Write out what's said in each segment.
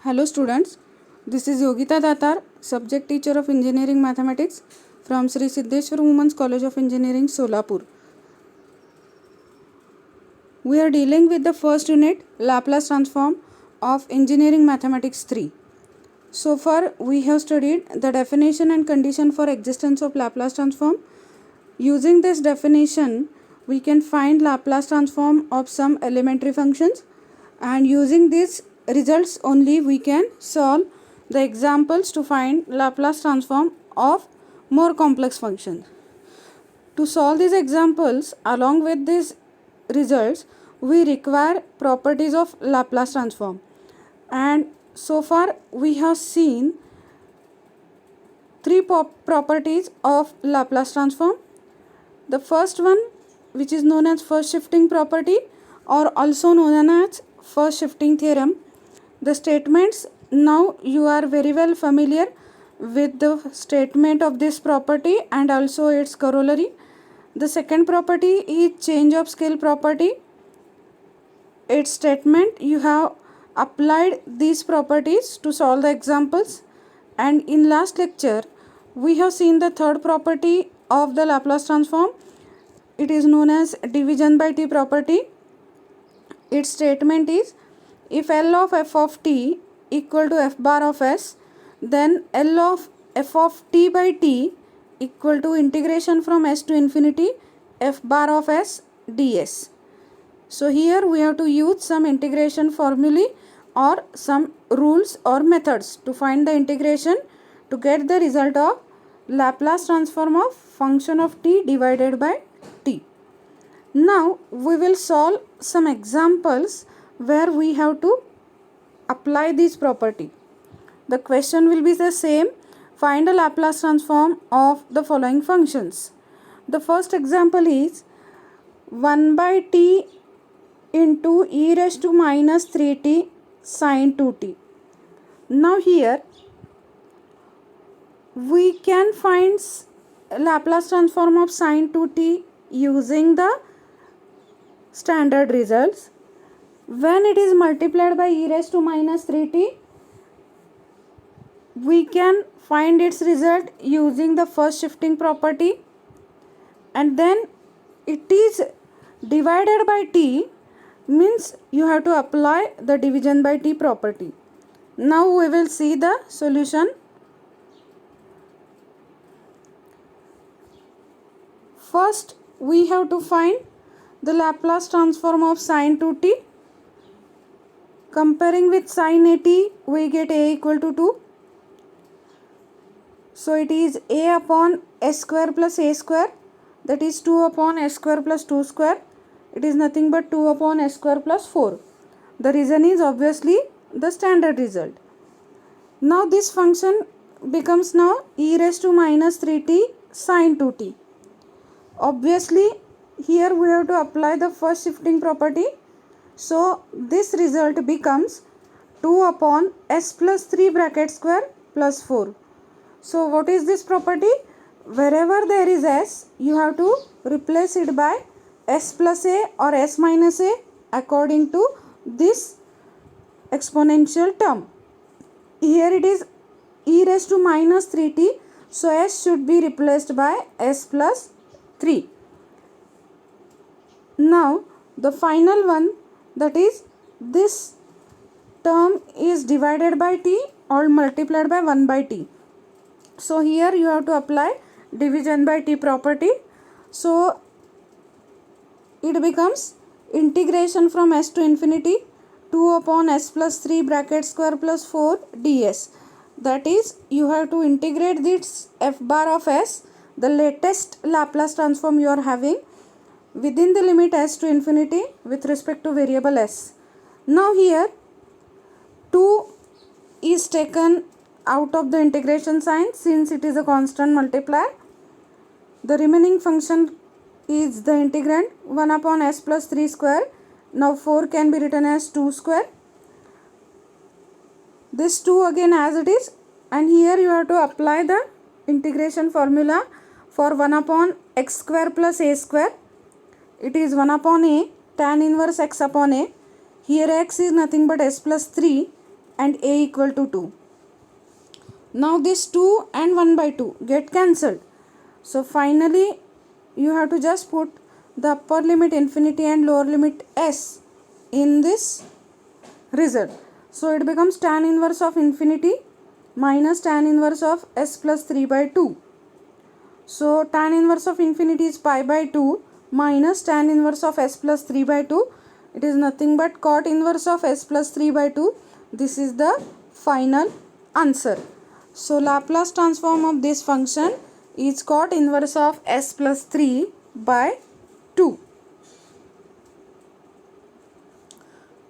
Hello students, this is Yogita Datar, subject teacher of engineering mathematics from Sri Siddheshwar Women's College of Engineering, Solapur. We are dealing with the first unit, Laplace transform of engineering mathematics 3. So far we have studied the definition and condition for existence of Laplace transform. Using this definition, we can find Laplace transform of some elementary functions, and using these results only we can solve the examples to find Laplace transform of more complex functions. To solve these examples along with these results, we require properties of Laplace transform, and so far we have seen three properties of Laplace transform. The first one, which is known as first shifting property or also known as first shifting theorem. The statements, now you are very well familiar with the statement of this property and also its corollary. The second property is change of scale property. Its statement, you have applied these properties to solve the examples, and in last lecture we have seen the third property of the Laplace transform. It is known as division by t property. Its statement is, if L of f of t equal to f bar of s, then L of f of t by t equal to integration from s to infinity f bar of s ds. So here we have to use some integration formulae or some rules or methods to find the integration to get the result of Laplace transform of function of t divided by t. Now we will solve some examples where we have to apply this property. The question will be the same. Find a Laplace transform of the following functions. The first example is 1 by t into e raised to minus 3t sine 2t. Now here we can find Laplace transform of sine 2t using the standard results. When it is multiplied by e raised to minus 3t, we can find its result using the first shifting property, and then it is divided by t, means you have to apply the division by t property. Now we will see the solution. First we have to find the Laplace transform of sine 2t. Comparing with sin at, we get a equal to 2. So it is a upon s square plus a square, that is 2 upon s square plus 2 square. It is nothing but 2 upon s square plus 4. The reason is obviously the standard result. Now this function becomes now e raised to minus 3t sine 2t. Obviously here we have to apply the first shifting property. So this result becomes 2 upon s plus 3 bracket square plus 4. So what is this property? Wherever there is s, you have to replace it by s plus a or s minus a according to this exponential term. Here it is e raised to minus 3t, so s should be replaced by s plus 3. Now the final one, that is this term is divided by t or multiplied by 1 by t. So here you have to apply division by t property. So it becomes integration from s to infinity 2 upon s plus 3 bracket square plus 4 ds. That is, you have to integrate this f bar of s, the latest Laplace transform you are having, within the limit s to infinity with respect to variable s. Now here 2 is taken out of the integration sign since it is a constant multiplier. The remaining function is the integrand 1 upon s plus 3 square. Now 4 can be written as 2 square. This 2 again as it is, and here you have to apply the integration formula for 1 upon x square plus a square. It is 1 upon a tan inverse x upon a. Here x is nothing but s plus 3 and a equal to 2. Now this 2 and 1 by 2 get cancelled. So finally you have to just put the upper limit infinity and lower limit s in this result. So it becomes tan inverse of infinity minus tan inverse of s plus 3 by 2. So tan inverse of infinity is pi by 2 minus tan inverse of s plus 3 by 2. It is nothing but cot inverse of s plus 3 by 2. This is the final answer. So Laplace transform of this function is cot inverse of s plus 3 by 2.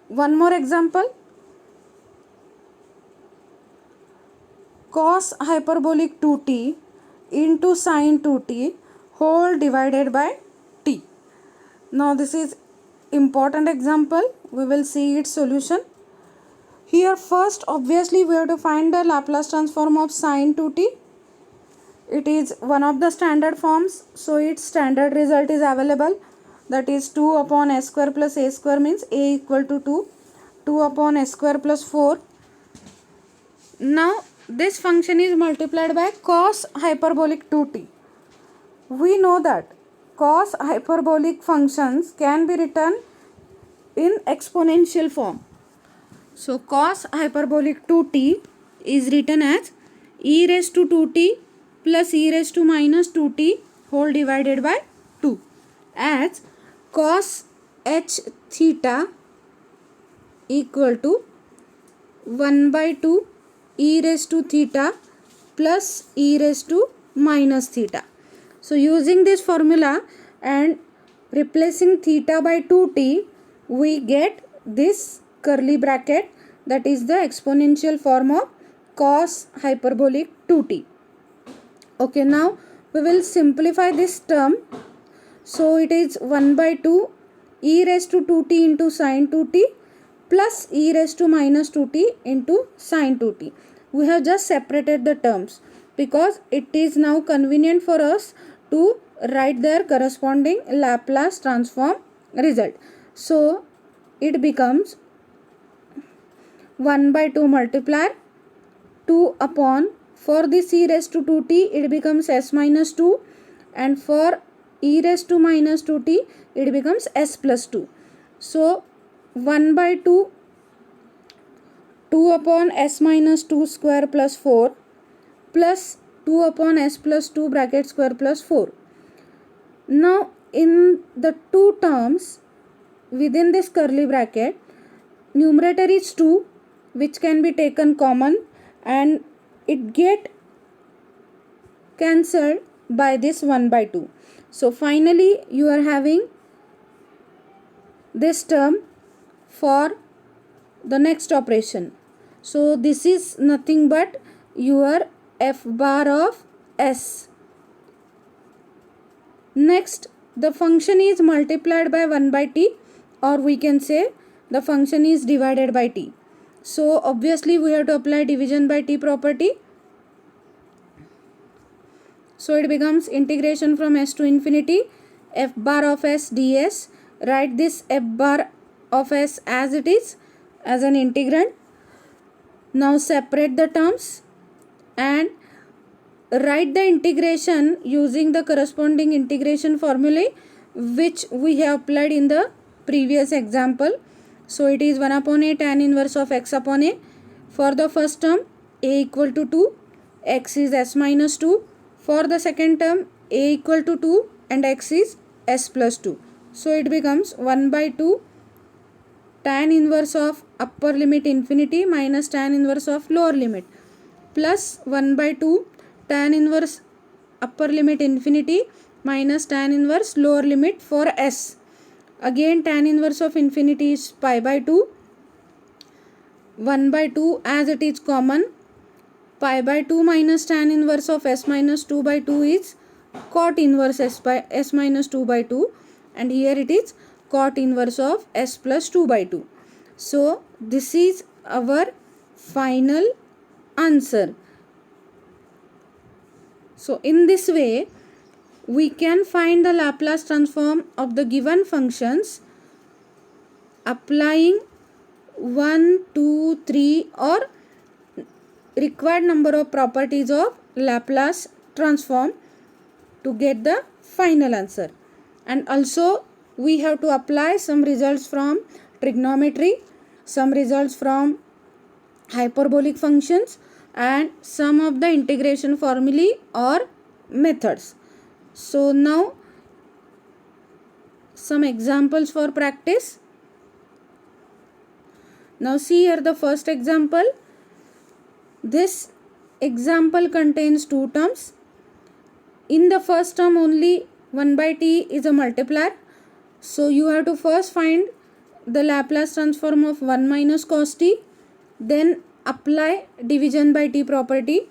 One more example. Cos hyperbolic 2t into sin 2t whole divided by t. Now this is important example. We will see its solution. Here first obviously we have to find the Laplace transform of sin 2t. It is one of the standard forms, so its standard result is available, that is 2 upon s square plus a square means a equal to 2, 2 upon s square plus 4. Now this function is multiplied by cos hyperbolic 2t. We know that cos hyperbolic functions can be written in exponential form. So cos hyperbolic 2t is written as e raised to 2t plus e raised to minus 2t whole divided by 2, as cos h theta equal to 1 by 2 e raised to theta plus e raised to minus theta. So using this formula and replacing theta by 2t, we get this curly bracket, that is the exponential form of cos hyperbolic 2t. Okay, now we will simplify this term. So it is 1 by 2 e raised to 2t into sin 2t plus e raised to minus 2t into sin 2t. We have just separated the terms because it is now convenient for us to write their corresponding Laplace transform result. So it becomes 1 by 2 multiplier 2 upon, for this e raised to 2t it becomes s minus 2, and for e raised to minus 2t it becomes s plus 2. So 1 by 2 2 upon s minus 2 square plus 4 plus 2 upon s plus 2 bracket square plus 4. Now in the two terms within this curly bracket, numerator is 2 which can be taken common and it get cancelled by this 1 by 2. So finally you are having this term for the next operation. So this is nothing but your f bar of s. Next, the function is multiplied by 1 by t, or we can say the function is divided by t. So obviously we have to apply division by t property. So it becomes integration from s to infinity f bar of s ds. Write this f bar of s as it is, as an integrand. Now separate the terms and write the integration using the corresponding integration formulae which we have applied in the previous example. So it is 1 upon a tan inverse of x upon a. For the first term a equal to 2, x is s minus 2. For the second term a equal to 2 and x is s plus 2. So it becomes 1 by 2 tan inverse of upper limit infinity minus tan inverse of lower limit plus 1 by 2 tan inverse upper limit infinity minus tan inverse lower limit for s. Again tan inverse of infinity is pi by 2, 1 by 2 as it is common, pi by 2 minus tan inverse of s minus 2 by 2 is cot inverse s by s minus 2 by 2, and here it is cot inverse of s plus 2 by 2. So this is our final answer. So in this way we can find the Laplace transform of the given functions applying 1, 2, 3 or required number of properties of Laplace transform to get the final answer. And also we have to apply some results from trigonometry, some results from hyperbolic functions, and some of the integration formulae or methods. So now some examples for practice. Now see here the first example. This example contains two terms. In the first term only 1 by t is a multiplier. So you have to first find the Laplace transform of 1 minus cos t, then apply division by t property.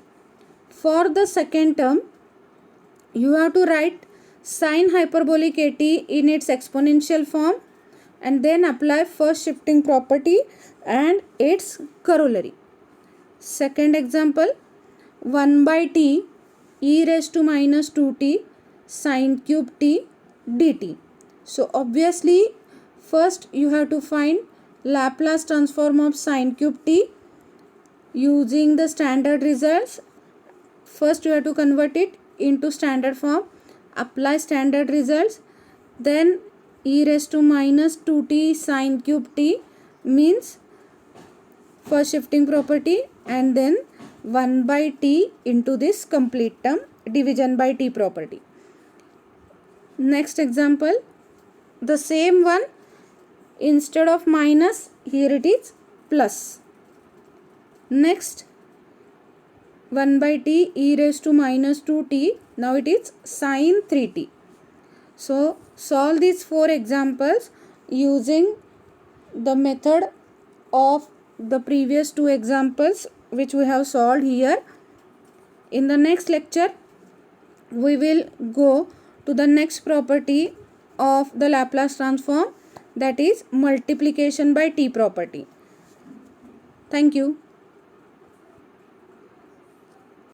For the second term, you have to write sin hyperbolic at in its exponential form and then apply first shifting property and its corollary. Second example, 1 by t e raised to minus 2t sin cube t dt. So obviously first you have to find Laplace transform of sin cube t using the standard results. First you have to convert it into standard form, apply standard results, then e raised to minus 2t sin cube t means first shifting property, and then 1 by t into this complete term, division by t property. Next example, the same one, instead of minus here it is plus. Next, 1 by t e raised to minus 2t, now it is sin 3t. So solve these four examples using the method of the previous two examples which we have solved here. In the next lecture we will go to the next property of the Laplace transform, that is multiplication by t property. Thank you.